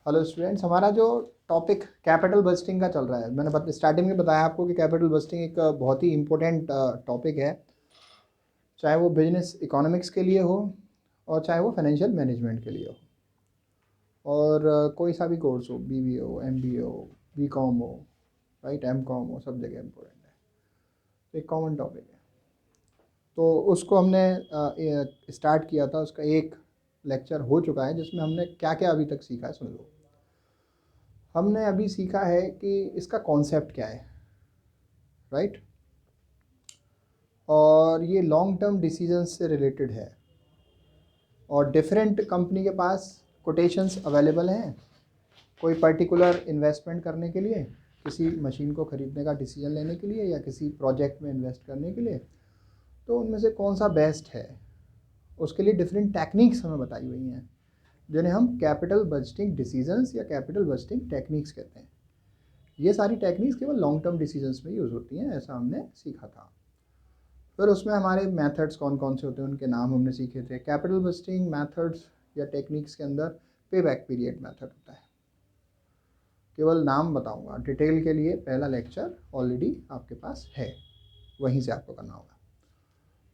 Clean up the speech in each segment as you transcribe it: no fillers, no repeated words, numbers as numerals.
Hello students, हमारा जो topic capital budgeting का चल रहा है, मैंने स्टार्टिंग में बताया आपको कि कैपिटल बजटिंग एक बहुत ही इम्पोर्टेंट टॉपिक है, चाहे वो बिजनेस इकोनॉमिक्स के लिए हो और चाहे वो फाइनेंशियल मैनेजमेंट के लिए हो, और कोई सा भी कोर्स हो, बीबीए हो, एमबीए हो, बीकॉम हो, राइट, एमकॉम हो, सब जगह इम्पोर्टेंट है। तो एक कॉमन टॉपिक है, तो उसको हमने स्टार्ट किया था। उसका एक लेक्चर हो चुका है जिसमें हमने क्या क्या अभी तक सीखा है, सुन लो। हमने अभी सीखा है कि इसका कॉन्सेप्ट क्या है, राइट, और ये लॉन्ग टर्म डिसीजंस से रिलेटेड है, और डिफरेंट कंपनी के पास कोटेशंस अवेलेबल हैं कोई पर्टिकुलर इन्वेस्टमेंट करने के लिए, किसी मशीन को ख़रीदने का डिसीजन लेने के लिए या किसी प्रोजेक्ट में इन्वेस्ट करने के लिए। तो उनमें से कौन सा बेस्ट है, उसके लिए डिफरेंट टेक्निक्स हमें बताई हुई हैं, जिन्हें हम कैपिटल बजटिंग डिसीजंस या कैपिटल बजटिंग टेक्निक्स कहते हैं। ये सारी टेक्निक्स केवल लॉन्ग टर्म डिसीजंस में यूज़ होती हैं, ऐसा हमने सीखा था। फिर उसमें हमारे मेथड्स कौन कौन से होते हैं, उनके नाम हमने सीखे थे। कैपिटल बजटिंग मेथड्स या टेक्निक्स के अंदर पे बैक पीरियड मेथड होता है। केवल नाम बताऊंगा, डिटेल के लिए पहला लेक्चर ऑलरेडी आपके पास है, वहीं से आपको करना होगा।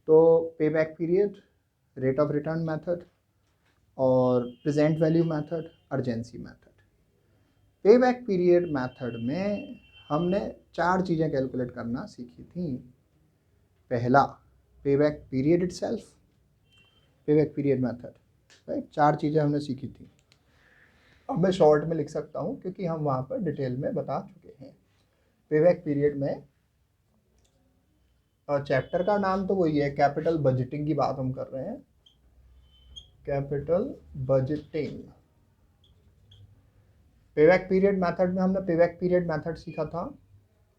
तो payback period, rate of return method और present value method, urgency method. Payback period method में हमने 4 चीज़ें कैलकुलेट करना सीखी थी। पहला, पे बैक पीरियड इटसेल्फ, पे बैक पीरियड मेथड, राइट, 4 चीज़ें हमने सीखी थी। अब मैं शॉर्ट में लिख सकता हूँ क्योंकि हम वहाँ पर डिटेल में बता चुके हैं। पे बैक पीरियड में चैप्टर का नाम तो वही है, कैपिटल बजटिंग की बात हम कर रहे हैं, कैपिटल बजटिंग। पे बैक पीरियड मेथड में हमने पे बैक पीरियड मेथड सीखा था,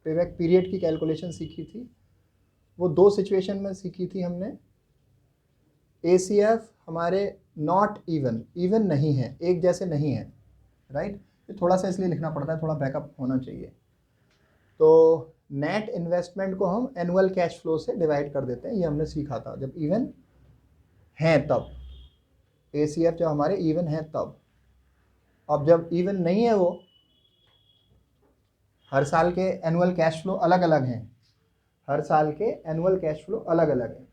पे बैक पीरियड की कैलकुलेशन सीखी थी। वो 2 सिचुएशन में सीखी थी हमने। ACF हमारे नॉट इवन, इवन नहीं है, एक जैसे नहीं है, राइट। ये थोड़ा सा इसलिए लिखना पड़ता है, थोड़ा बैकअप होना चाहिए। तो नेट इन्वेस्टमेंट को हम एनुअल कैश फ्लो से डिवाइड कर देते हैं, ये हमने सीखा था जब इवन है तब। ACF जब हमारे इवन है तब। अब जब इवन नहीं है, वो हर साल के एनुअल कैश फ्लो अलग अलग हैं, हर साल के एनुअल कैश फ्लो अलग अलग है।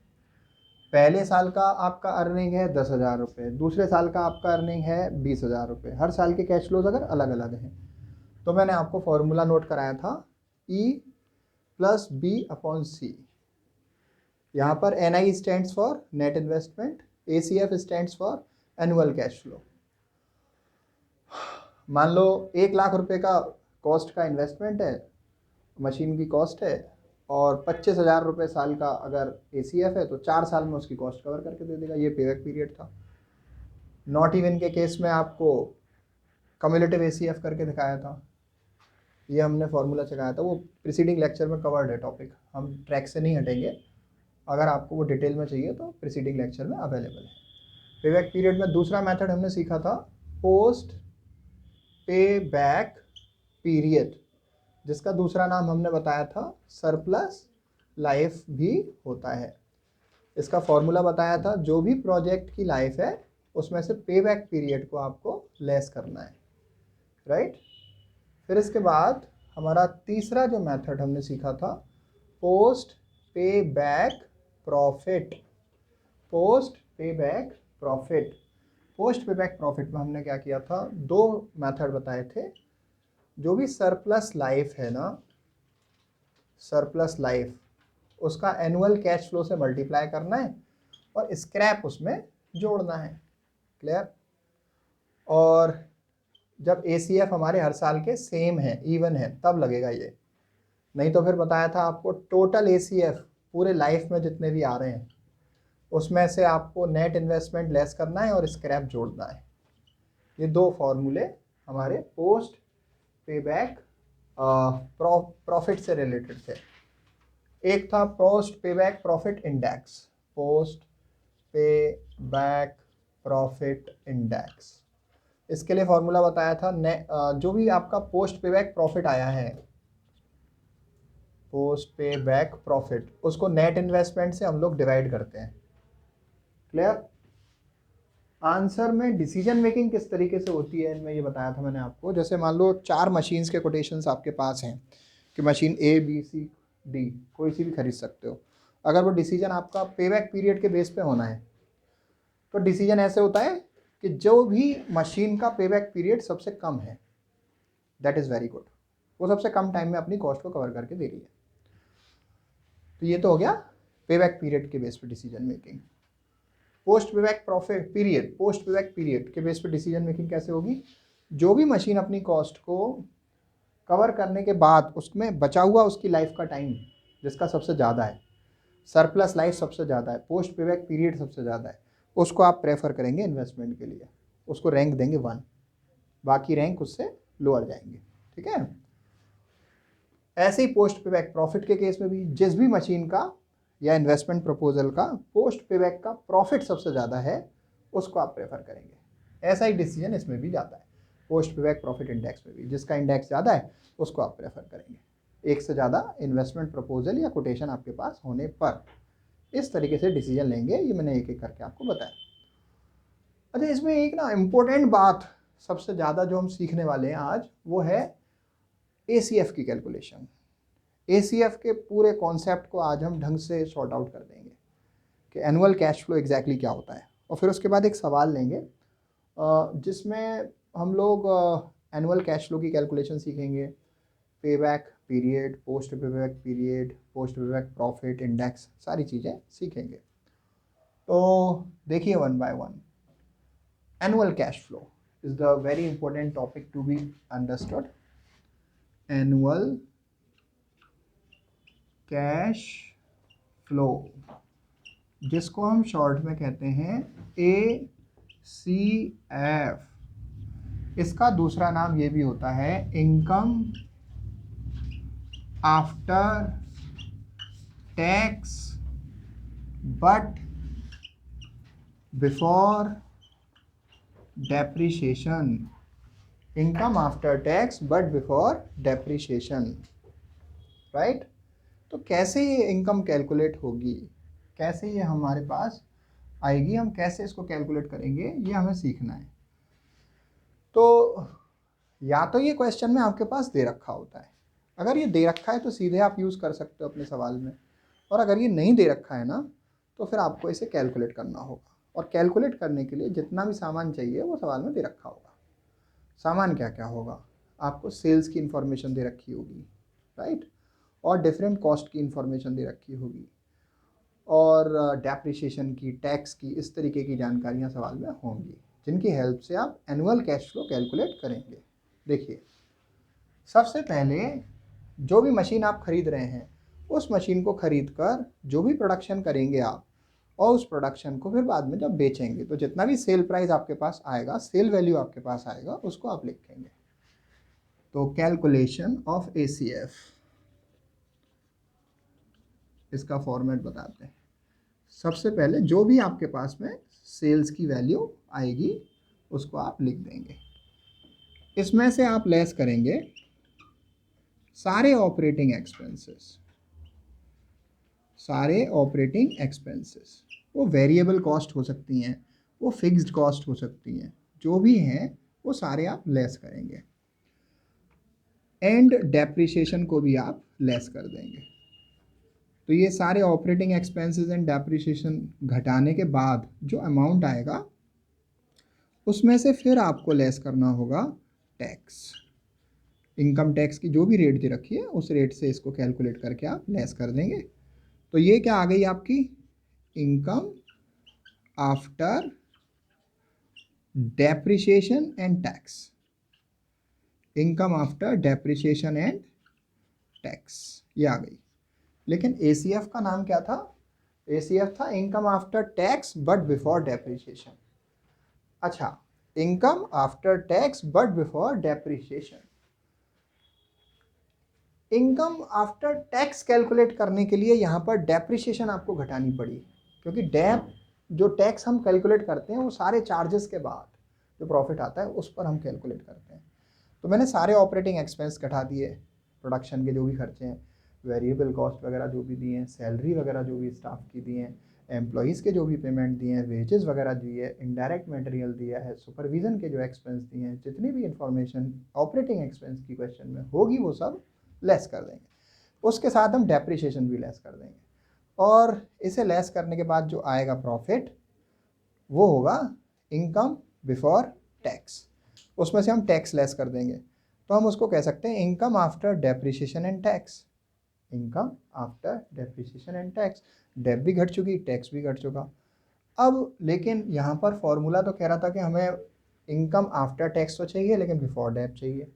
पहले साल का आपका अर्निंग है 10,000 रुपये, दूसरे साल का आपका अर्निंग है 20,000 रुपये, हर साल के कैश फ्लोज अगर अलग अलग हैं। तो मैंने आपको फॉर्मूला नोट कराया था, E+B/C। यहाँ पर NI stands for net investment, ACF stands for annual cash flow. मान लो 1,00,000 रुपये का कॉस्ट का इन्वेस्टमेंट है, मशीन की कॉस्ट है, और 25,000 रुपये साल का अगर ACF है, तो 4 साल में उसकी कॉस्ट कवर करके दे देगा। ये पेबैक पीरियड था। नॉट इवन के केस में आपको कम्युलेटिव ACF करके दिखाया था, ये हमने फॉर्मूला चलाया था, वो प्रीसीडिंग लेक्चर में कवर्ड है टॉपिक, हम ट्रैक से नहीं हटेंगे। अगर आपको वो डिटेल में चाहिए तो प्रीसीडिंग लेक्चर में अवेलेबल है। पेबैक पीरियड में दूसरा मेथड हमने सीखा था पोस्ट पे बैक पीरियड, जिसका दूसरा नाम हमने बताया था सरप्लस लाइफ भी होता है। इसका फॉर्मूला बताया था, जो भी प्रोजेक्ट की लाइफ है उसमें से पे बैक पीरियड को आपको लेस करना है, राइट। फिर इसके बाद हमारा तीसरा जो मेथड हमने सीखा था, पोस्ट पे बैक प्रॉफिट। पोस्ट पे बैक प्रॉफिट, पोस्ट पे बैक प्रॉफिट में हमने क्या किया था, 2 मेथड बताए थे। जो भी सरप्लस लाइफ है ना, सरप्लस लाइफ, उसका एनुअल कैश फ्लो से मल्टीप्लाई करना है और स्क्रैप उसमें जोड़ना है, क्लियर। और जब ACF हमारे हर साल के सेम है, इवन है, तब लगेगा ये। नहीं तो फिर बताया था आपको, टोटल ACF पूरे लाइफ में जितने भी आ रहे हैं उसमें से आपको नेट इन्वेस्टमेंट लेस करना है और स्क्रैप जोड़ना है। ये 2 फॉर्मूले हमारे पोस्ट पे बैक प्रॉफिट से रिलेटेड थे। एक था पोस्ट पे बैक प्रॉफिट इंडेक्स, पोस्ट पे बैक प्रॉफिट इंडेक्स। इसके लिए फॉर्मूला बताया था, जो भी आपका पोस्ट पे बैक प्रॉफिट आया है, पोस्ट पे बैक प्रॉफिट, उसको नेट इन्वेस्टमेंट से हम लोग डिवाइड करते हैं, क्लियर। आंसर में डिसीजन मेकिंग किस तरीके से होती है इनमें, ये बताया था मैंने आपको। जैसे मान लो 4 मशीन्स के कोटेशंस आपके पास हैं कि machine A B C D कोई सी भी खरीद सकते हो। अगर वो डिसीजन आपका पेबैक पीरियड के बेस पे होना है तो डिसीजन ऐसे होता है कि जो भी मशीन का पेबैक पीरियड सबसे कम है, दैट इज़ वेरी गुड, वो सबसे कम टाइम में अपनी कॉस्ट को कवर करके दे रही है। तो ये तो हो गया पेबैक पीरियड के बेस पे decision making. Post payback profit period, post payback period के बेस पे डिसीजन मेकिंग कैसे होगी? जो भी मशीन अपनी कॉस्ट को कवर करने के बाद उसमें बचा हुआ उसकी लाइफ का टाइम जिसका सबसे ज़्यादा है, सरप्लस लाइफ सबसे ज़्यादा है, पोस्ट पेबैक पीरियड सबसे ज़्यादा है, उसको आप प्रेफर करेंगे इन्वेस्टमेंट के लिए, उसको रैंक देंगे 1, बाकी रैंक उससे लोअर जाएंगे। ठीक है। ऐसे ही पोस्ट पेबैक प्रॉफिट के केस में भी जिस भी मशीन का या इन्वेस्टमेंट प्रपोजल का पोस्ट पेबैक का प्रॉफिट सबसे ज़्यादा है उसको आप प्रेफर करेंगे। ऐसा ही डिसीजन इसमें भी जाता है, पोस्ट पेबैक प्रॉफिट इंडेक्स में भी जिसका इंडेक्स ज़्यादा है उसको आप प्रेफर करेंगे। एक से ज़्यादा इन्वेस्टमेंट प्रपोजल या कोटेशन आपके पास होने पर इस तरीके से डिसीजन लेंगे। ये मैंने एक एक करके आपको बताया। अच्छा, इसमें एक ना इम्पोर्टेंट बात सबसे ज़्यादा जो हम सीखने वाले हैं आज वो है ACF की कैलकुलेशन। ACF के पूरे कॉन्सेप्ट को आज हम ढंग से सॉर्ट आउट कर देंगे कि एनुअल कैश फ्लो एग्जैक्टली क्या होता है, और फिर उसके बाद एक सवाल लेंगे जिसमें हम लोग एनुअल कैश फ्लो की कैलकुलेशन सीखेंगे, payback period, post payback period, post payback profit index, सारी चीज़ें सीखेंगे। तो देखिए one by one. Annual cash flow is the very important topic to be understood. Annual cash flow जिसको हम शॉर्ट में कहते हैं ACF, इसका दूसरा नाम ये भी होता है income after tax but before depreciation. Income after tax but before depreciation, right. तो कैसे ये इनकम कैलकुलेट होगी, कैसे ये हमारे पास आएगी, हम कैसे इसको कैलकुलेट करेंगे, ये हमें सीखना है। तो या तो ये क्वेश्चन में आपके पास दे रखा होता है, अगर ये दे रखा है तो सीधे आप यूज़ कर सकते हो अपने सवाल में, और अगर ये नहीं दे रखा है ना तो फिर आपको इसे कैलकुलेट करना होगा। और कैलकुलेट करने के लिए जितना भी सामान चाहिए वो सवाल में दे रखा होगा। सामान क्या क्या होगा? आपको सेल्स की इंफॉर्मेशन दे रखी होगी, राइट, और डिफरेंट कॉस्ट की इंफॉर्मेशन दे रखी होगी, और डेप्रिसिएशन की, टैक्स की, इस तरीके की जानकारियाँ सवाल में होंगी जिनकी हेल्प से आप एनुअल कैश फ्लो कैलकुलेट करेंगे। देखिए, सबसे पहले जो भी मशीन आप खरीद रहे हैं उस मशीन को खरीद कर जो भी प्रोडक्शन करेंगे आप, और उस प्रोडक्शन को फिर बाद में जब बेचेंगे तो जितना भी सेल प्राइस आपके पास आएगा, सेल वैल्यू आपके पास आएगा, उसको आप लिखेंगे। तो कैलकुलेशन ऑफ ACF, इसका फॉर्मेट बताते हैं। सबसे पहले जो भी आपके पास में सेल्स की वैल्यू आएगी उसको आप लिख देंगे। इसमें से आप लेस करेंगे सारे ऑपरेटिंग एक्सपेंसेस। सारे ऑपरेटिंग एक्सपेंसेस, वो वेरिएबल कॉस्ट हो सकती हैं, वो फिक्स्ड कॉस्ट हो सकती हैं, जो भी हैं वो सारे आप लेस करेंगे। एंड डेप्रिसिएशन को भी आप लेस कर देंगे। तो ये सारे ऑपरेटिंग एक्सपेंसेस एंड डेप्रिसिएशन घटाने के बाद जो अमाउंट आएगा उसमें से फिर आपको लेस करना होगा टैक्स। इनकम टैक्स की जो भी रेट दे रखी है उस रेट से इसको कैलकुलेट करके आप लेस कर देंगे। तो ये क्या आ गई आपकी? Income after depreciation and tax. Income after depreciation and tax, ये आ गई। लेकिन ACF का नाम क्या था? ACF था income after tax but before depreciation. अच्छा, income after tax but before depreciation. Income after tax calculate करने के लिए यहाँ पर डेप्रिसिएशन आपको घटानी पड़ी, क्योंकि जो टैक्स हम कैलकुलेट करते हैं वो सारे चार्जेस के बाद जो प्रॉफिट आता है उस पर हम कैलकुलेट करते हैं। तो मैंने सारे ऑपरेटिंग एक्सपेंस घटा दिए, प्रोडक्शन के जो भी खर्चे हैं, वेरिएबल कॉस्ट वगैरह जो भी दिए हैं, सैलरी वगैरह जो भी स्टाफ की दी हैं, एम्प्लॉयज़ के जो भी पेमेंट दिए हैं, वेजेस वगैरह दिए है, इनडायरेक्ट मटेरियल दिया है, सुपरविज़न के जो एक्सपेंस दिए हैं, जितनी भी इंफॉर्मेशन ऑपरेटिंग एक्सपेंस की क्वेश्चन में होगी वो सब लेस कर देंगे। उसके साथ हम डेप्रिसिएशन भी लेस कर देंगे, और इसे लेस करने के बाद जो आएगा प्रॉफिट वो होगा इनकम बिफोर टैक्स। उसमें से हम टैक्स लेस कर देंगे, तो हम उसको कह सकते हैं income after depreciation and tax. Income after depreciation and tax, dep भी घट चुकी, टैक्स भी घट चुका। अब लेकिन यहाँ पर फॉर्मूला तो कह रहा था कि हमें इनकम आफ्टर टैक्स तो चाहिए लेकिन बिफोर डेप चाहिए,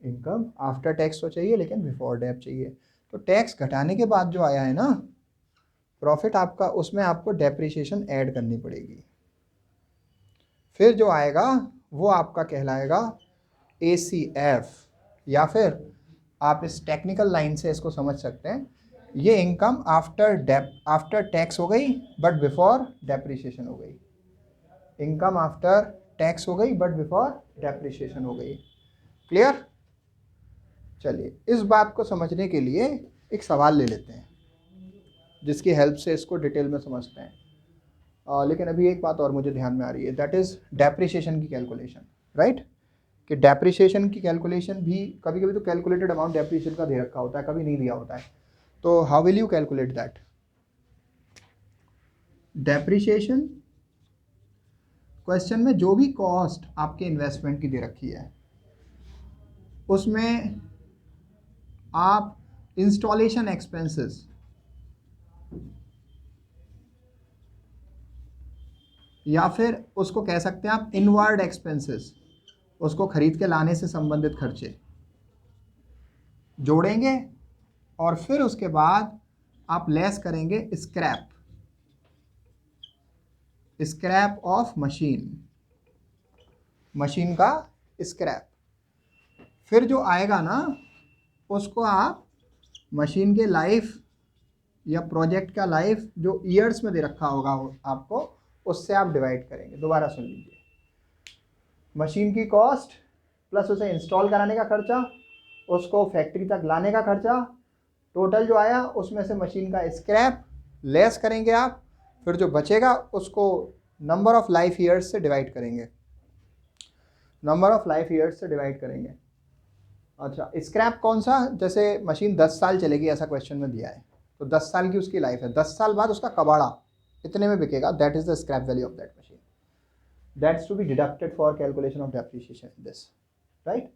इनकम आफ्टर टैक्स तो चाहिए लेकिन बिफोर डेप चाहिए। तो टैक्स घटाने के बाद जो आया है ना प्रॉफिट आपका, उसमें आपको डेप्रिसिएशन ऐड करनी पड़ेगी, फिर जो आएगा वो आपका कहलाएगा ACF, या फिर आप इस टेक्निकल लाइन से इसको समझ सकते हैं, ये इनकम आफ्टर टैक्स हो गई बट बिफोर डेप्रिसिएशन हो गई, इनकम आफ्टर टैक्स हो गई बट बिफोर डेप्रिसिएशन हो गई। क्लियर? चलिए इस बात को समझने के लिए एक सवाल ले लेते हैं जिसकी हेल्प से इसको डिटेल में समझते हैं। लेकिन अभी एक बात और मुझे ध्यान में आ रही है, दैट इज़ डेप्रिसिएशन की कैलकुलेशन, राइट? कि डेप्रिसिएशन की कैलकुलेशन भी कभी कभी तो कैलकुलेटेड अमाउंट डेप्रिसिएशन का दे रखा होता है, कभी नहीं दिया होता है, तो how will you calculate that? Depreciation question में जो भी कॉस्ट आपके इन्वेस्टमेंट की दे रखी है उसमें आप इंस्टॉलेशन एक्सपेंसेस या फिर उसको कह सकते हैं आप इनवर्ड एक्सपेंसेस, उसको खरीद के लाने से संबंधित खर्चे जोड़ेंगे, और फिर उसके बाद आप लेस करेंगे स्क्रैप ऑफ मशीन का स्क्रैप। फिर जो आएगा ना उसको आप मशीन के लाइफ या प्रोजेक्ट का लाइफ जो ईयर्स में दे रखा होगा आपको, उससे आप डिवाइड करेंगे। दोबारा सुन लीजिए, मशीन की कॉस्ट प्लस उसे इंस्टॉल कराने का खर्चा, उसको फैक्ट्री तक लाने का खर्चा, टोटल जो आया उसमें से मशीन का स्क्रैप लेस करेंगे आप, फिर जो बचेगा उसको नंबर ऑफ लाइफ ईयर्स से डिवाइड करेंगे, अच्छा स्क्रैप कौन सा? जैसे मशीन 10 साल चलेगी ऐसा क्वेश्चन में दिया है, तो 10 साल की उसकी लाइफ है, 10 साल बाद उसका कबाड़ा इतने में बिकेगा, that is the scrap value of that machine, that's to be deducted for calculation of depreciation in this, right?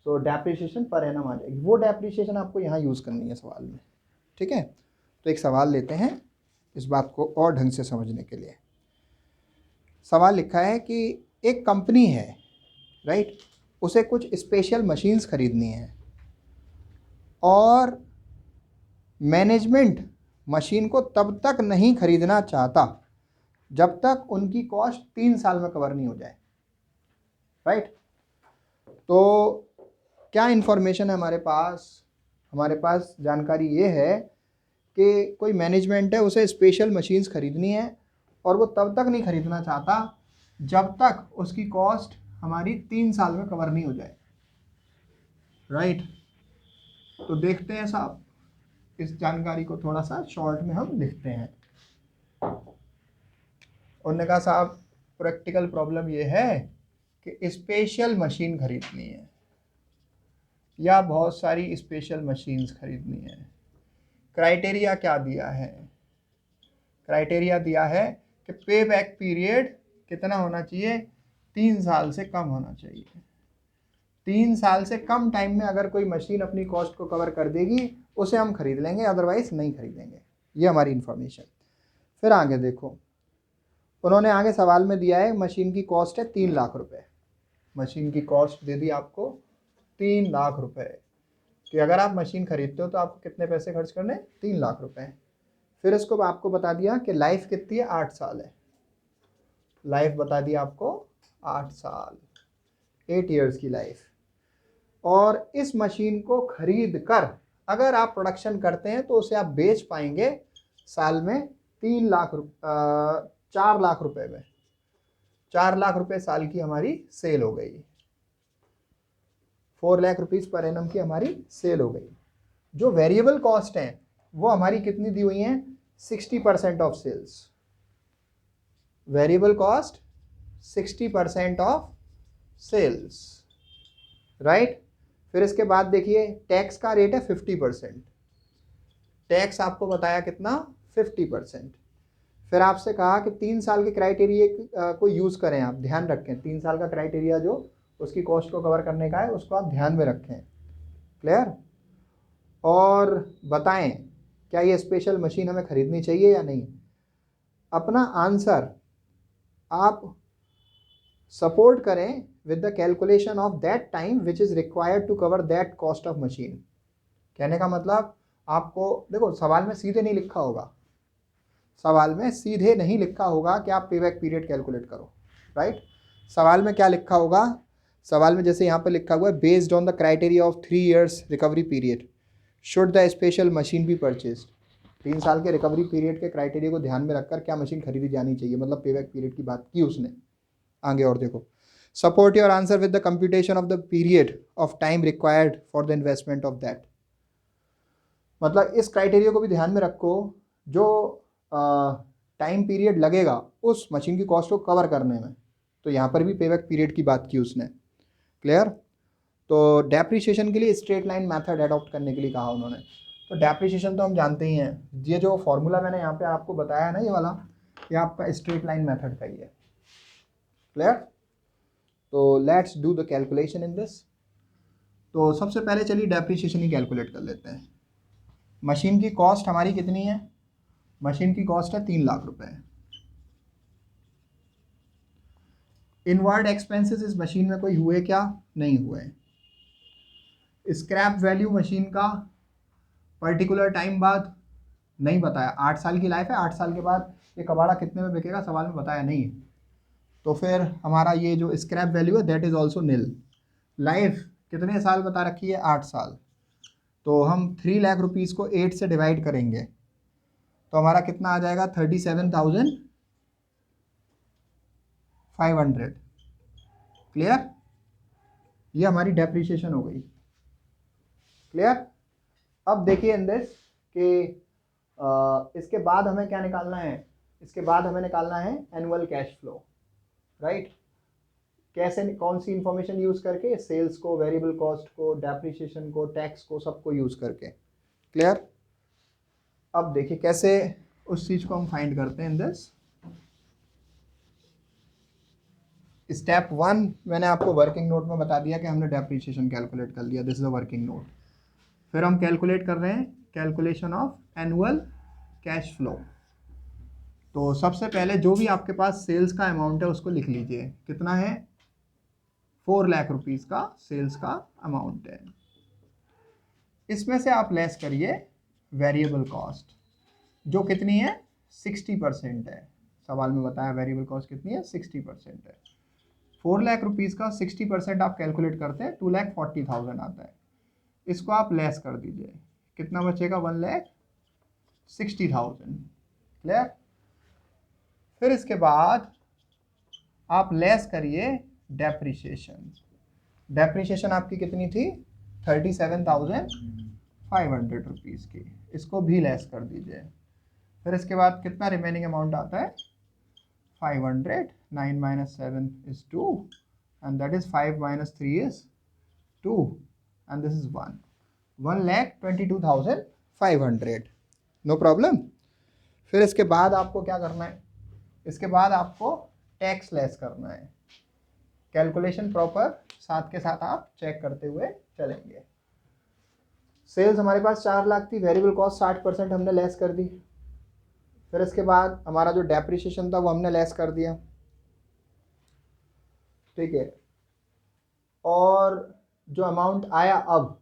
So depreciation पर एनम आ जाएगी, वो डेप्रिसिएशन आपको यहाँ यूज़ करनी है सवाल में, ठीक है? तो एक सवाल लेते हैं इस बात को और ढंग से समझने के लिए। सवाल लिखा है कि एक कंपनी है, राइट, उसे कुछ स्पेशल मशीन्स खरीदनी है और मैनेजमेंट मशीन को तब तक नहीं खरीदना चाहता जब तक उनकी कॉस्ट 3 साल में कवर नहीं हो जाए, राइट? तो क्या इन्फॉर्मेशन है हमारे पास जानकारी ये है कि कोई मैनेजमेंट है, उसे स्पेशल मशीन्स खरीदनी है और वो तब तक नहीं खरीदना चाहता जब तक उसकी कॉस्ट हमारी 3 साल में कवर नहीं हो जाए, राइट? तो देखते हैं साहब, इस जानकारी को थोड़ा सा शॉर्ट में हम लिखते हैं। उन्होंने कहा साहब प्रैक्टिकल प्रॉब्लम ये है कि स्पेशल मशीन खरीदनी है या बहुत सारी स्पेशल मशीन्स खरीदनी है। क्राइटेरिया क्या दिया है? क्राइटेरिया दिया है कि पे बैक पीरियड कितना होना चाहिए? 3 साल से कम होना चाहिए। 3 साल से कम टाइम में अगर कोई मशीन अपनी कॉस्ट को कवर कर देगी उसे हम खरीद लेंगे, अदरवाइज नहीं खरीदेंगे। ये हमारी इंफॉर्मेशन। फिर आगे देखो, उन्होंने आगे सवाल में दिया है मशीन की कॉस्ट है 3 लाख रुपए। मशीन की कॉस्ट दे दी आपको 3 लाख रुपए कि अगर आप मशीन खरीदते हो तो आपको कितने पैसे खर्च करने? 3 लाख रुपए। फिर इसको आपको बता दिया कि लाइफ कितनी है? 8 साल है। लाइफ बता दी आपको 8 साल, 8 ईयर्स की लाइफ। और इस मशीन को खरीद कर अगर आप प्रोडक्शन करते हैं तो उसे आप बेच पाएंगे साल में 4 लाख रुपए में। 4 लाख रुपए साल की हमारी सेल हो गई, 4 लाख रुपीज़ पर एनम की हमारी सेल हो गई। जो वेरिएबल कॉस्ट हैं वो हमारी कितनी दी हुई हैं? 60% of sales, variable cost 60% of sales, right. फिर इसके बाद देखिए टैक्स का रेट है 50%, टैक्स आपको बताया कितना 50%। फिर आपसे कहा कि 3 साल के क्राइटेरिया को यूज़ करें, आप ध्यान रखें 3 साल का क्राइटेरिया जो उसकी कॉस्ट को कवर करने का है उसको आप ध्यान में रखें, क्लियर। और बताएं क्या ये स्पेशल मशीन हमें ख़रीदनी चाहिए या नहीं। अपना आंसर आप सपोर्ट करें with the calculation of that time which is required to cover that cost of machine. कहने का मतलब आपको देखो सवाल में सीधे नहीं लिखा होगा, सवाल में सीधे नहीं लिखा होगा कि आप पेबैक पीरियड कैलकुलेट करो, राइट। सवाल में क्या लिखा होगा, सवाल में जैसे यहाँ पर लिखा हुआ है based on the criteria of 3 years recovery period should the special machine B purchase. 3 साल के रिकवरी पीरियड के क्राइटेरिया को ध्यान में रखकर क्या मशीन खरीदी जानी चाहिए, मतलब पेबैक पीरियड की बात की उसने। आगे और देखो, support your answer with the computation of the period of time required for the investment of that. मतलब इस क्राइटेरिया को भी ध्यान में रखो, जो टाइम पीरियड लगेगा उस मशीन की कॉस्ट को कवर करने में, तो यहाँ पर भी पेबैक पीरियड की बात की उसने, क्लियर। तो डेप्रिसिएशन के लिए स्ट्रेट लाइन मेथड अडॉप्ट करने के लिए कहा उन्होंने। तो डेप्रिसिएशन तो हम जानते ही हैं, ये जो फॉर्मूला मैंने यहाँ पे आपको बताया ना ये वाला, ये आपका स्ट्रेट लाइन मेथड का ही है, क्लियर। तो let's do the calculation in this. तो सबसे पहले चलिए डेप्रिसिएशन ही कैलकुलेट कर लेते हैं। मशीन की कॉस्ट हमारी कितनी है, मशीन की कॉस्ट है 3 लाख रुपए। इनवर्ड एक्सपेंसेस इस मशीन में कोई हुए क्या, नहीं हुए। स्क्रैप वैल्यू मशीन का पर्टिकुलर टाइम बाद नहीं बताया, 8 साल की लाइफ है, 8 साल के बाद ये कबाड़ा कितने में बिकेगा सवाल में बताया नहीं है। तो फिर हमारा ये जो स्क्रैप वैल्यू है that is also nil. Life कितने साल बता रखी है, 8 साल। तो हम 3 लाख रुपीज़ को 8 से डिवाइड करेंगे तो हमारा कितना आ जाएगा 37,500, क्लियर। ये हमारी डेप्रिसिएशन हो गई, क्लियर। अब देखिए इन दिस कि इसके बाद हमें क्या निकालना है, इसके बाद हमें निकालना है एनुअल कैश फ्लो, राइट। कैसे, कौन सी इंफॉर्मेशन यूज़ करके, सेल्स को, वेरिएबल कॉस्ट को, डेप्रिसिएशन को, टैक्स को, सबको यूज़ करके, क्लियर। अब देखिए कैसे उस चीज़ को हम फाइंड करते हैं इन दिस। स्टेप 1 मैंने आपको वर्किंग नोट में बता दिया कि हमने डेप्रिसिएशन कैलकुलेट कर लिया, this is the working note. फिर हम कैलकुलेट कर रहे हैं calculation of annual cash flow. तो सबसे पहले जो भी आपके पास सेल्स का अमाउंट है उसको लिख लीजिए, कितना है 4 लाख रुपीज़ का सेल्स का अमाउंट है। इसमें से आप लेस करिए वेरिएबल कॉस्ट जो कितनी है 60% है, सवाल में बताया वेरिएबल कॉस्ट कितनी है 60% है। 4 लाख रुपीज़ का 60% आप कैलकुलेट करते हैं 2,40,000 आता है। इसको आप लेस कर दीजिए, कितना बचेगा 1,60,000, क्लियर। फिर इसके बाद आप लेस करिए डेप्रिसिएशन। डेप्रिसिएशन आपकी कितनी थी 37,500 रुपीज़ की, इसको भी लेस कर दीजिए। फिर इसके बाद कितना रिमेनिंग अमाउंट आता है 500, 9 minus 7 is 2 and that is 5 minus 3 is 2 and this is 1,22,500, no problem. फिर इसके बाद आपको क्या करना है, इसके बाद आपको टैक्स लेस करना है। कैलकुलेशन प्रॉपर साथ के साथ आप चेक करते हुए चलेंगे। सेल्स हमारे पास 4 लाख थी, वेरिएबल कॉस्ट 60% हमने लेस कर दी। फिर इसके बाद हमारा जो डेप्रिसिएशन था वो हमने लेस कर दिया, ठीक है। और जो अमाउंट आया अब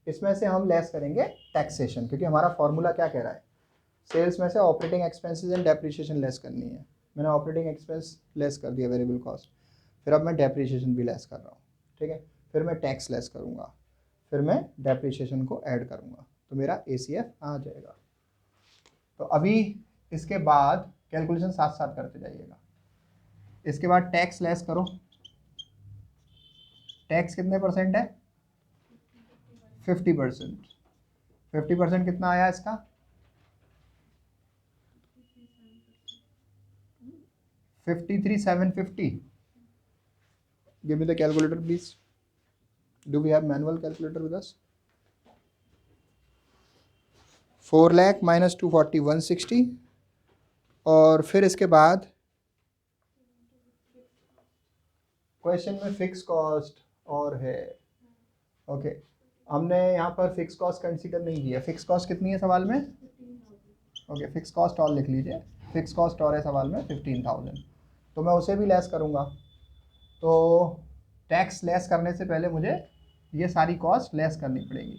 इसमें से हम लेस करेंगे टैक्सेशन, क्योंकि हमारा फॉर्मूला क्या कह रहा है, सेल्स में से operating expenses and depreciation less करनी है। मैंने ऑपरेटिंग एक्सपेंस लेस कर दिया वेरिएबल कॉस्ट, फिर अब मैं डेप्रिसिएशन भी लेस कर रहा हूँ, ठीक है। फिर मैं टैक्स लेस करूँगा, फिर मैं डेप्रिसिएशन को ऐड करूँगा तो मेरा ACF आ जाएगा। तो अभी इसके बाद कैलकुलेशन साथ साथ करते जाइएगा। इसके बाद टैक्स लेस करो, टैक्स कितने परसेंट है 50%। 50% कितना आया इसका 53,750. Give me the calculator, please. Do we have manual calculator with us? 4 lakh minus 240 160, और फिर इसके बाद क्वेश्चन में फिक्स कॉस्ट और है. ओके, हमने यहाँ पर फिक्स कॉस्ट कंसीडर नहीं किया. फिक्स कॉस्ट कितनी है सवाल में? ओके, फिक्स कॉस्ट और लिख लीजिए. फिक्स कॉस्ट और है सवाल में 15,000. तो मैं उसे भी लेस करूँगा. तो टैक्स लेस करने से पहले मुझे ये सारी कॉस्ट लेस करनी पड़ेगी.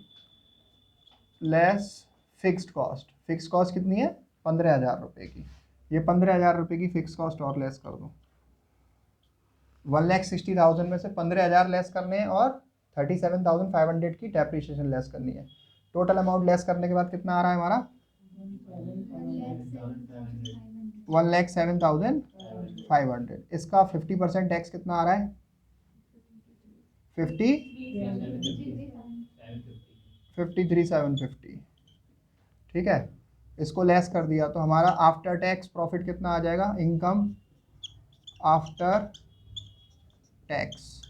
Less fixed cost. Fix cost कितनी है? 15,000 रुपये की. ये 15,000 रुपये की फिक्स कॉस्ट और लेस कर दो. 1,60,000 में से 15,000 लेस करने हैं और 37,500 की डेप्रिसिएशन लेस करनी है. टोटल अमाउंट लेस करने के बाद कितना आ रहा है हमारा? 1,07,500. इसका 50% टैक्स कितना आ रहा है? 53,750. ठीक है, इसको लेस कर दिया तो हमारा आफ्टर टैक्स प्रॉफिट कितना आ जाएगा? Income after tax.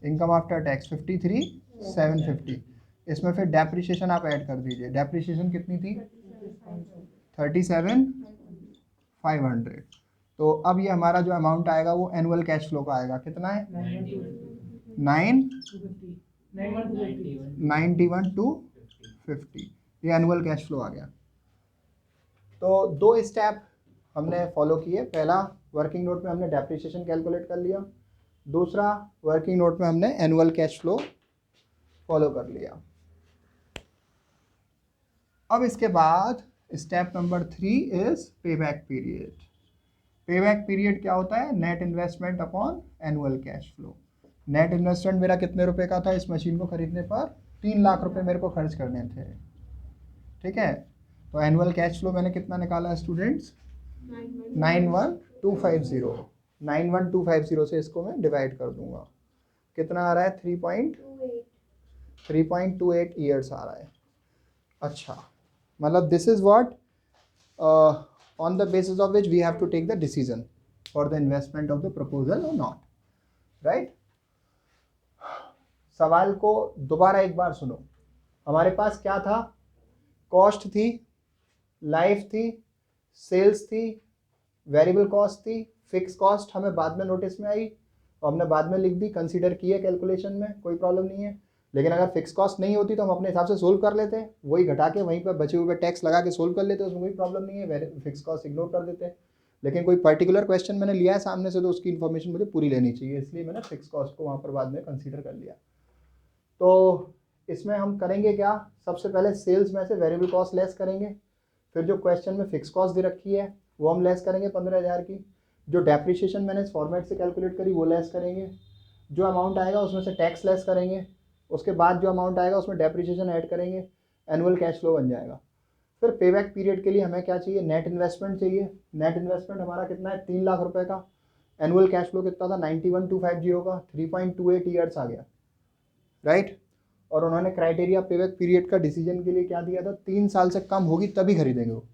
Income after tax 53,750. इसमें फिर डेप्रिसिएशन आप ऐड कर दीजिए. डेप्रिसिएशन कितनी थी? 37,500. तो अब ये हमारा जो अमाउंट आएगा वो एनुअल कैश फ्लो का आएगा. कितना है? 91,250. ये एनुअल कैश फ्लो आ गया. तो दो स्टेप हमने फॉलो किए. पहला, वर्किंग नोट में हमने डेप्रिसिएशन कैलकुलेट कर लिया. दूसरा, वर्किंग नोट में हमने एनुअल कैश फ्लो फॉलो कर लिया. अब इसके बाद step number 3 is payback period. Payback period क्या होता है? Net investment upon annual cash flow. Net investment मेरा कितने रुपए का था? इस मशीन को खरीदने पर 3 लाख रुपए मेरे को खर्च करने थे. ठीक है, तो एनुअल कैश फ्लो मैंने कितना निकाला है स्टूडेंट्स? 91,250. 91,250 से इसको मैं डिवाइड कर दूंगा. कितना आ रहा है? 3.28 ईयर्स आ रहा है. अच्छा, मतलब this is what on the basis of which we have to take the decision for the investment of the proposal और नॉट. राइट. सवाल को दोबारा एक बार सुनो. हमारे पास क्या था? कॉस्ट थी, लाइफ थी, सेल्स थी, वेरिएबल कॉस्ट थी, फिक्स कॉस्ट हमें बाद में नोटिस में आई और हमने बाद में लिख दी, कंसीडर की है कैलकुलेशन में, कोई प्रॉब्लम नहीं है. लेकिन अगर फिक्स कॉस्ट नहीं होती तो हम अपने हिसाब से सोल्व कर लेते, वही घटा के वहीं पर बचे हुए टैक्स लगा के सोल्व कर लेते, उसमें कोई प्रॉब्लम नहीं है. फिक्स कॉस्ट इग्नोर कर देते. लेकिन कोई पर्टिकुलर क्वेश्चन मैंने लिया है सामने से तो उसकी इन्फॉर्मेशन मुझे पूरी लेनी चाहिए, इसलिए मैंने फिक्स कॉस्ट को वहाँ पर बाद में कंसीडर कर लिया. तो इसमें हम करेंगे क्या? सबसे पहले सेल्स में से वेरिएबल कॉस्ट लेस करेंगे. फिर जो क्वेश्चन में फिक्स कॉस्ट दे रखी है वो हम लेस करेंगे 15,000 की. जो डेप्रिसिएशन मैंने इस फॉर्मेट से कैलकुलेट करी वो लेस करेंगे. जो अमाउंट आएगा उसमें से टैक्स लेस करेंगे. उसके बाद जो अमाउंट आएगा उसमें डेप्रिसिएशन ऐड करेंगे. एनुअल कैश फ्लो बन जाएगा. फिर पेबैक पीरियड के लिए हमें क्या चाहिए? नेट इन्वेस्टमेंट चाहिए. नेट इन्वेस्टमेंट हमारा कितना है? 3 लाख रुपए का. एनुअल कैश फ्लो कितना था? 91,250 का. 3.28 ईयर्स आ गया. राइट. और उन्होंने क्राइटेरिया पेबैक पीरियड का डिसीजन के लिए क्या दिया था? 3 साल से कम होगी तभी खरीदेंगे वो.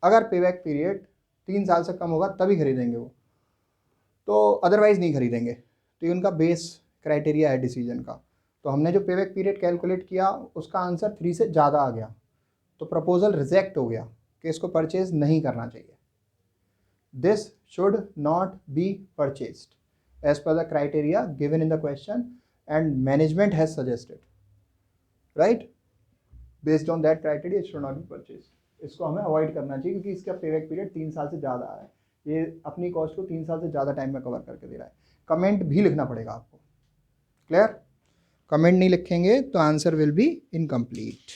अगर पेबैक पीरियड 3 साल से कम होगा तभी खरीदेंगे वो, तो अदरवाइज नहीं खरीदेंगे. तो ये उनका बेस क्राइटेरिया है डिसीजन का. तो हमने जो पेबैक पीरियड कैलकुलेट किया उसका आंसर 3 से ज़्यादा आ गया, तो प्रपोजल रिजेक्ट हो गया कि इसको परचेज नहीं करना चाहिए. This should not be purchased as per the criteria given in the question and management has suggested. Right. Based on that criteria it should not be purchase. इसको हमें अवॉइड करना चाहिए क्योंकि इसका पेबैक पीरियड 3 साल से ज़्यादा आ रहा है. ये अपनी कॉस्ट को 3 साल से ज़्यादा टाइम में कवर करके दे रहा है. कमेंट भी लिखना पड़ेगा आपको. क्लियर? कमेंट नहीं लिखेंगे तो आंसर विल बी इनकम्प्लीट.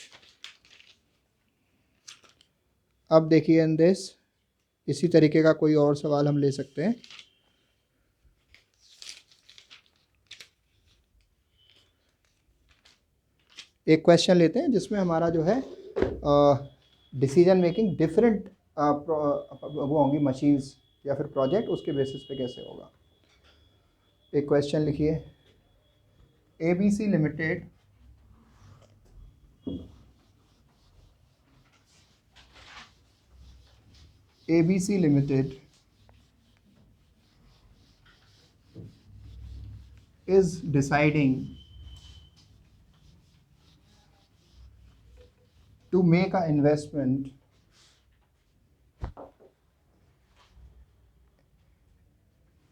अब देखिए इन दिस, इसी तरीके का कोई और सवाल हम ले सकते हैं. एक क्वेश्चन लेते हैं जिसमें हमारा जो है डिसीजन मेकिंग डिफरेंट वो होंगी मशीन्स या फिर प्रोजेक्ट, उसके बेसिस पे कैसे होगा. एक क्वेश्चन लिखिए. ABC limited ABC limited is deciding to make an investment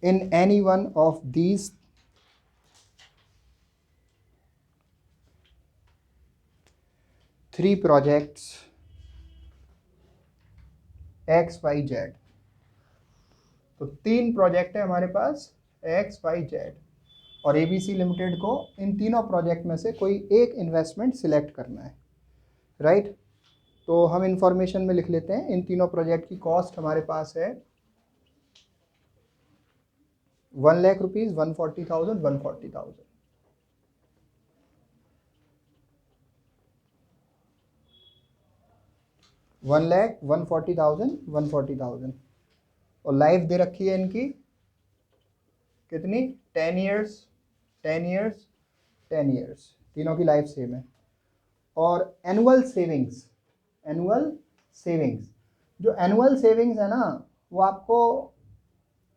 in any one of these three projects X, Y, Z। तो 3 प्रोजेक्ट है हमारे पास X, Y, Z और ABC लिमिटेड को इन तीनों प्रोजेक्ट में से कोई एक इन्वेस्टमेंट सिलेक्ट करना है, राइट। तो हम इंफॉर्मेशन में लिख लेते हैं, इन तीनों प्रोजेक्ट की कॉस्ट हमारे पास है 1 लाख रुपीज़, 140,000, 140,000। 1 लाख, 140,000, 140,000 और लाइफ दे रखी है इनकी कितनी, 10 ईयर्स, 10 ईयर्स, 10 ईयर्स, तीनों की लाइफ सेम है। और एनुअल सेविंग्स, एनुअल सेविंग्स, जो एनुअल सेविंग्स है ना वो आपको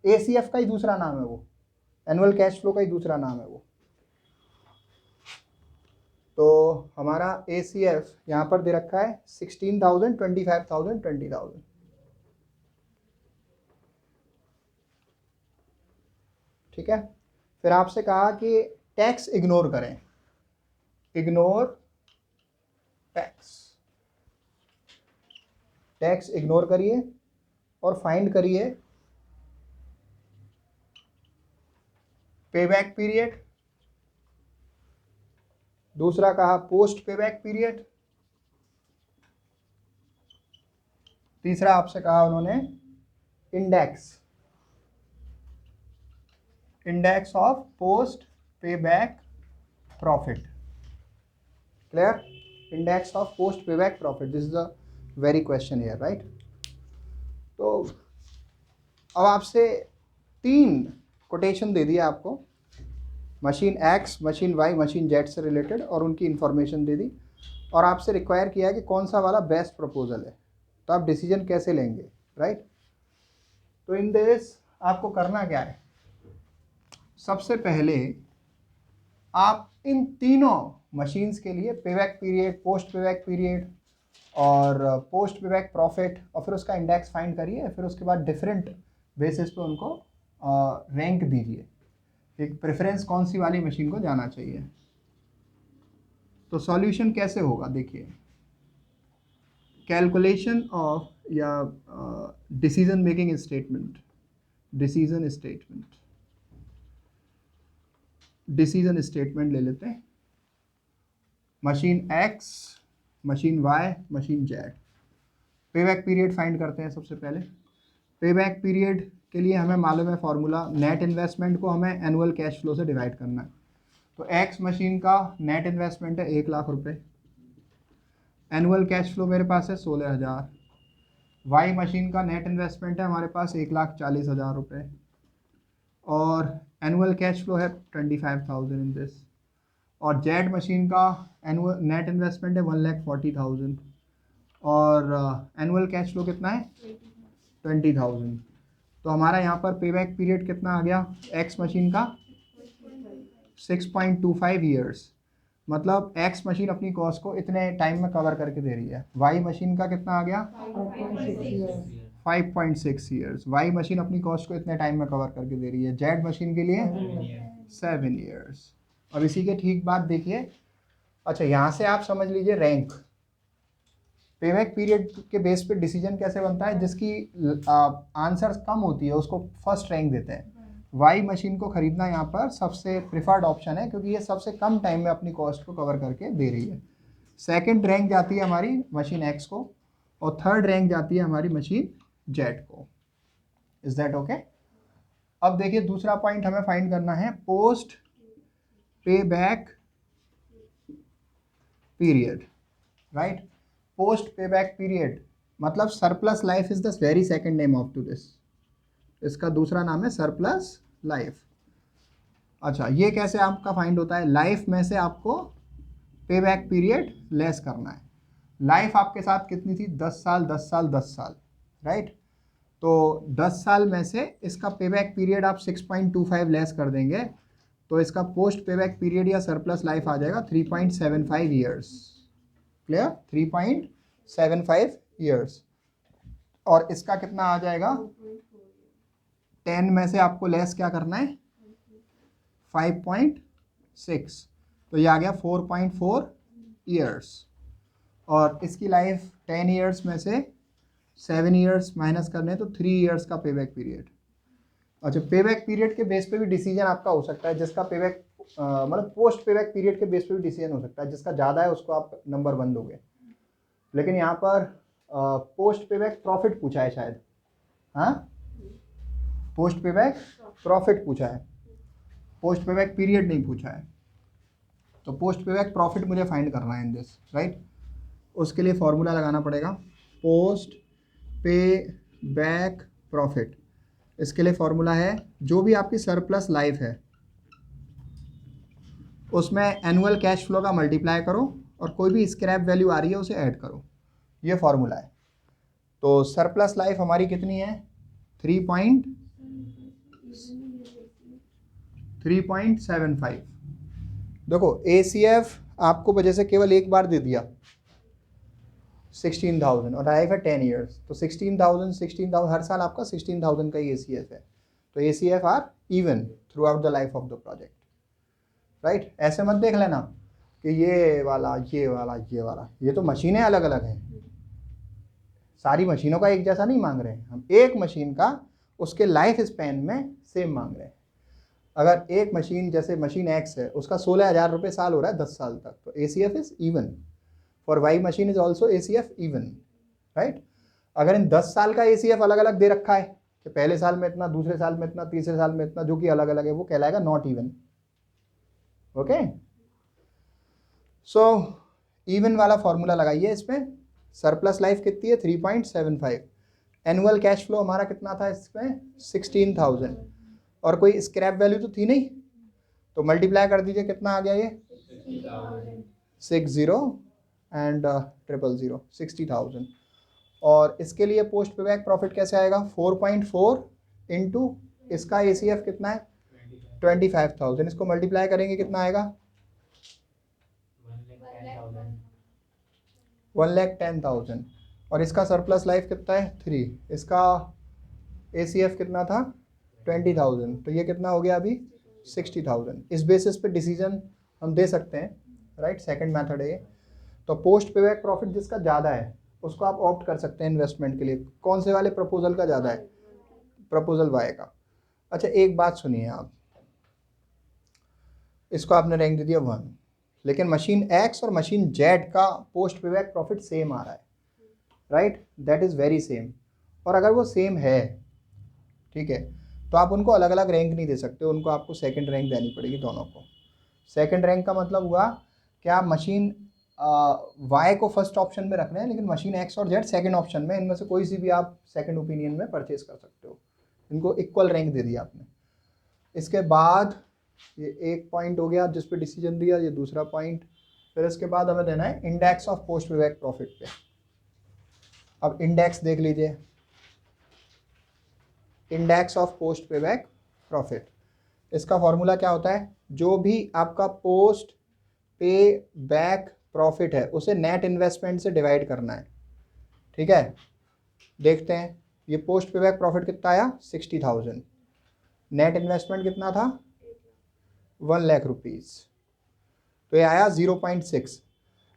ACF का ही दूसरा नाम है, वो एनुअल कैश फ्लो का ही दूसरा नाम है वो। तो हमारा ACF यहाँ पर दे रखा है 16,000, 25,000, 20,000। ठीक है। फिर आपसे कहा कि टैक्स इग्नोर करें, इग्नोर टैक्स, टैक्स इग्नोर करिए और फाइंड करिए पेबैक पीरियड। दूसरा कहा पोस्ट पेबैक पीरियड। तीसरा आपसे कहा उन्होंने index, index of post payback profit. Clear? Index of post payback profit, this is a very question here, right. तो अब आपसे 3 कोटेशन दे दिया आपको, machine X, machine Y, machine Z से रिलेटेड, और उनकी इंफॉर्मेशन दे दी और आपसे रिक्वायर किया है कि कौन सा वाला बेस्ट प्रपोजल है, तो आप डिसीजन कैसे लेंगे, राइट। तो इन दिस आपको करना क्या है, सबसे पहले आप इन तीनों मशीन्स के लिए payback period, post payback period और पोस्ट पेबैक प्रॉफिट और फिर उसका इंडेक्स फाइंड करिए। फिर उसके बाद डिफरेंट बेसिस पे उनको रैंक दीजिए, एक प्रेफरेंस कौन सी वाली मशीन को जाना चाहिए। तो सॉल्यूशन कैसे होगा देखिए, कैलकुलेशन ऑफ या decision making statement, decision statement, decision statement ले लेते हैं। Machine X, machine Y, machine Z। Payback period find करते हैं सबसे पहले। पेबैक पीरियड के लिए हमें मालूम है फॉर्मूला, नेट इन्वेस्टमेंट को हमें एनुअल कैश फ्लो से डिवाइड करना है। तो X मशीन का नेट इन्वेस्टमेंट है 1 लाख रुपए, एनुअल कैश फ्लो मेरे पास है 16,000। Y मशीन का नेट इन्वेस्टमेंट है हमारे पास 1,40,000 रुपये और एनुअल कैश फ्लो है 25,000 इन दिस। और Z मशीन का एनुअल नेट इन्वेस्टमेंट है 1,40,000 और एनुअल कैश फ्लो कितना है 20,000। तो हमारा यहाँ पर पेबैक पीरियड कितना आ गया X मशीन का 6.25 ईयर्स, मतलब X मशीन अपनी कॉस्ट को इतने टाइम में कवर करके दे रही है। Y मशीन का कितना आ गया 5.6 ईयर्स, Y मशीन अपनी कॉस्ट को इतने टाइम में कवर करके दे रही है। Z मशीन के लिए 7 ईयर्स। अब इसी के ठीक बाद देखिए, अच्छा यहाँ से आप समझ लीजिए रैंक, पेबैक पीरियड के बेस पे डिसीजन कैसे बनता है, जिसकी आंसर्स कम होती है उसको फर्स्ट रैंक देते हैं। Y मशीन को खरीदना यहाँ पर सबसे प्रिफर्ड ऑप्शन है क्योंकि ये सबसे कम टाइम में अपनी कॉस्ट को कवर करके दे रही है। सेकंड रैंक जाती है हमारी मशीन X को और थर्ड रैंक जाती है हमारी मशीन Z को। Is that okay? अब देखिए दूसरा पॉइंट हमें फाइंड करना है post payback period, right. Post payback period मतलब surplus life is the very second name of to this, इसका दूसरा नाम है सरप्लस लाइफ। अच्छा ये कैसे आपका फाइंड होता है, लाइफ में से आपको पेबैक पीरियड लेस करना है। लाइफ आपके साथ कितनी थी 10 साल, 10 साल, 10 साल, राइट। तो 10 साल में से इसका पेबैक पीरियड आप 6.25 लेस कर देंगे तो इसका पोस्ट पेबैक पीरियड या सरप्लस लाइफ आ जाएगा 3.75 ईयर्स। क्लियर? 3.75 ईयर्स। और इसका कितना आ जाएगा? 10 में से आपको लेस क्या करना है? 5.6, तो ये आ गया 4.4 ईयर्स। और इसकी लाइफ 10 ईयर्स में से 7 ईयर्स माइनस करने हैं तो 3 ईयर्स का पेबैक पीरियड। अच्छा, पेबैक पीरियड के बेस पे भी डिसीजन आपका हो सकता है, जिसका पेबैक मतलब पोस्ट पेबैक पीरियड के बेस पे भी डिसीजन हो सकता है, जिसका ज़्यादा है उसको आप नंबर 1 दोगे। लेकिन यहाँ पर पोस्ट पेबैक प्रॉफिट पूछा है शायद, हाँ, पोस्ट पेबैक प्रॉफिट पूछा है, पोस्ट पेबैक पीरियड नहीं पूछा है। तो पोस्ट पेबैक प्रॉफिट मुझे फाइंड करना है इन दिस, राइट। उसके लिए फॉर्मूला लगाना पड़ेगा, पोस्ट पे बैक प्रॉफिट। इसके लिए फॉर्मूला है, जो भी आपकी सरप्लस लाइफ है उसमें एनुअल कैश फ्लो का मल्टीप्लाई करो और कोई भी स्क्रैप वैल्यू आ रही है उसे ऐड करो, ये फॉर्मूला है। तो सरप्लस लाइफ हमारी कितनी है? 3.75। देखो ACF आपको वजह से केवल एक बार दे दिया 16,000 और लाइफ है 10 ईयर्स, तो 16,000 हर साल आपका 16,000 का ही ACF है। तो ACF are even throughout the life of the project, right. ऐसे मत देख लेना कि ये वाला ये वाला ये वाला, ये तो मशीनें अलग अलग हैं, सारी मशीनों का एक जैसा नहीं मांग रहे हैं हम, एक मशीन का उसके लाइफ स्पैन में सेम मांग रहे हैं। अगर एक मशीन जैसे मशीन X है, उसका 16,000 रुपये साल हो रहा है 10 साल तक, तो ACF is even for Y machine is also ACF even, right. अगर इन 10 साल का ACF अलग अलग दे रखा है कि पहले साल में इतना, दूसरे साल में इतना, तीसरे साल में इतना, जो कि अलग अलग है, वो कहलाएगा not even. Okay, so even वाला फॉर्मूला लगाइए इसमें। सरप्लस लाइफ कितनी है? 3.75। एनुअल कैश फ्लो हमारा कितना था इसमें? 16,000। और कोई स्क्रैप वैल्यू तो थी नहीं, तो मल्टीप्लाई कर दीजिए, कितना आ गया ये? 60 एंड 000, 60,000। और इसके लिए पोस्ट पेबैक प्रॉफिट कैसे आएगा? 4.4 इंटू इसका ACF कितना है? 25,000। इसको मल्टीप्लाई करेंगे कितना आएगा? 1,10,000। और इसका सरप्लस लाइफ कितना है? 3। इसका ACF कितना था? 20,000। तो ये कितना हो गया अभी? 60,000। इस बेसिस पे डिसीजन हम दे सकते हैं, राइट। सेकंड मेथड है ये। तो पोस्ट पेबैक प्रॉफिट जिसका ज़्यादा है उसको आप ऑप्ट कर सकते हैं इन्वेस्टमेंट के लिए। कौन से वाले प्रपोजल का ज़्यादा है? प्रपोजल Y का। अच्छा, एक बात सुनिए आप, इसको आपने रैंक दे दिया 1, लेकिन मशीन X और मशीन Z का पोस्ट पेबैक प्रॉफिट सेम आ रहा है, right, that is very same. और अगर वो सेम है, ठीक है, तो आप उनको अलग अलग रैंक नहीं दे सकते, उनको आपको सेकंड रैंक देनी पड़ेगी दोनों को। सेकंड रैंक का मतलब हुआ कि आप मशीन Y को फर्स्ट ऑप्शन में रख रहे हैं, लेकिन मशीन X और Z सेकंड ऑप्शन में, इनमें से कोई सी भी आप सेकंड ओपिनियन में परचेज कर सकते हो। इनको इक्वल रैंक दे दिया आपने। इसके बाद ये एक पॉइंट हो गया जिस पे डिसीजन दिया, ये दूसरा पॉइंट। फिर इसके बाद हमें देना है index of post payback profit पे। अब इंडेक्स देख लीजिए, index of post payback profit, इसका फॉर्मूला क्या होता है? जो भी आपका पोस्ट पे बैक प्रॉफिट है उसे नेट इन्वेस्टमेंट से डिवाइड करना है, ठीक है। देखते हैं ये पोस्ट पे बैक प्रॉफिट कितना आया? 60,000। नेट इन्वेस्टमेंट कितना था? 1 लाख रुपीज़, तो ये आया 0.6।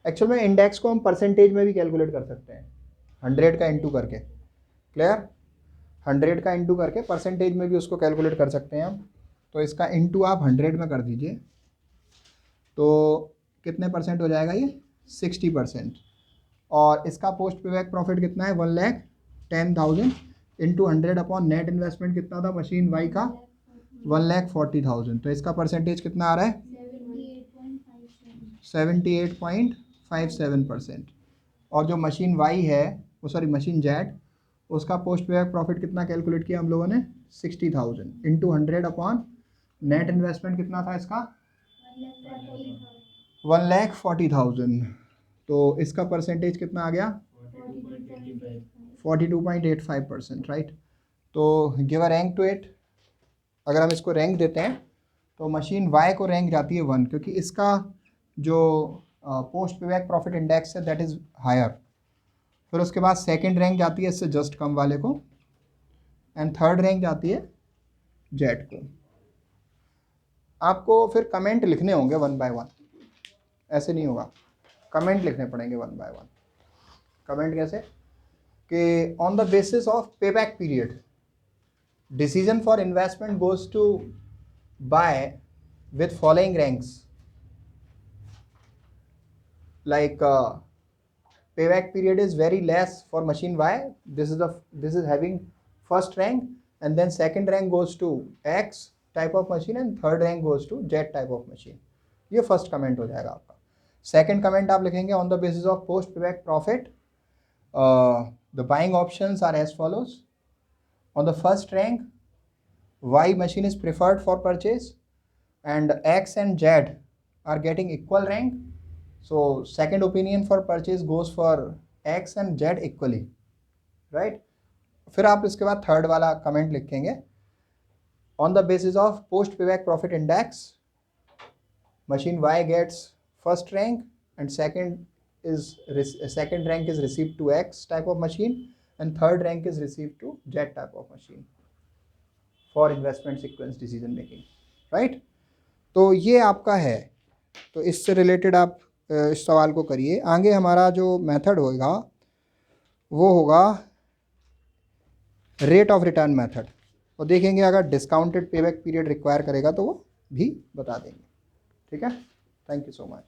एक्चुअल में इंडेक्स को हम परसेंटेज में भी कैलकुलेट कर सकते हैं, 100 का इंटू करके। क्लियर? 100 का इंटू करके परसेंटेज में भी उसको कैलकुलेट कर सकते हैं हम। तो इसका इंटू आप 100 में कर दीजिए, तो कितने परसेंट हो जाएगा ये? 60%। और इसका पोस्ट पे बैक प्रॉफिट कितना है? 1,10,000 इंटू 100 अपॉन नेट इन्वेस्टमेंट कितना था मशीन Y का? 1,40,000। तो इसका परसेंटेज कितना आ रहा है? 78.57%। और जो मशीन Y है, वो सॉरी मशीन Z, उसका पोस्ट पे बैक प्रॉफिट कितना कैलकुलेट किया हम लोगों ने? 60,000 इंटू 100 अपॉन नेट इन्वेस्टमेंट कितना था इसका? 1,40,000। तो इसका परसेंटेज कितना आ गया? 42.85%, राइट। तो give a rank to it. अगर हम इसको रैंक देते हैं तो मशीन वाई को रैंक जाती है 1, क्योंकि इसका जो पोस्ट पेबैक प्रॉफिट इंडेक्स है दैट इज़ हायर। फिर उसके बाद सेकंड रैंक जाती है इससे जस्ट कम वाले को, एंड थर्ड रैंक जाती है जेट को। आपको फिर कमेंट लिखने होंगे 1 बाय 1, ऐसे नहीं होगा, कमेंट लिखने पड़ेंगे 1 बाय 1। कमेंट कैसे कि on the basis of payback period decision for investment goes to buy with following ranks, like payback period is very less for machine Y. This is having first rank, and then second rank goes to X type of machine and third rank goes to Z type of machine. ये first comment हो जाएगा आपका। Second comment आप लिखेंगे on the basis of post payback profit the buying options are as follows. On the first rank, Y machine is preferred for purchase, and X and Z are getting equal rank. So second opinion for purchase goes for X and Z equally, right? फिर आप इसके बाद third वाला comment लिखेंगे on the basis of post payback profit index, machine Y gets first rank and second rank is received to X type of machine, and third rank is received to Z type of machine for investment sequence decision making, right? तो ये आपका है, तो इससे related आप इस सवाल को करिए। आगे हमारा जो मेथड होगा वो होगा रेट ऑफ रिटर्न मेथड, और देखेंगे अगर डिस्काउंटेड पेबैक पीरियड रिक्वायर करेगा तो वो भी बता देंगे। ठीक है, थैंक यू सो मच।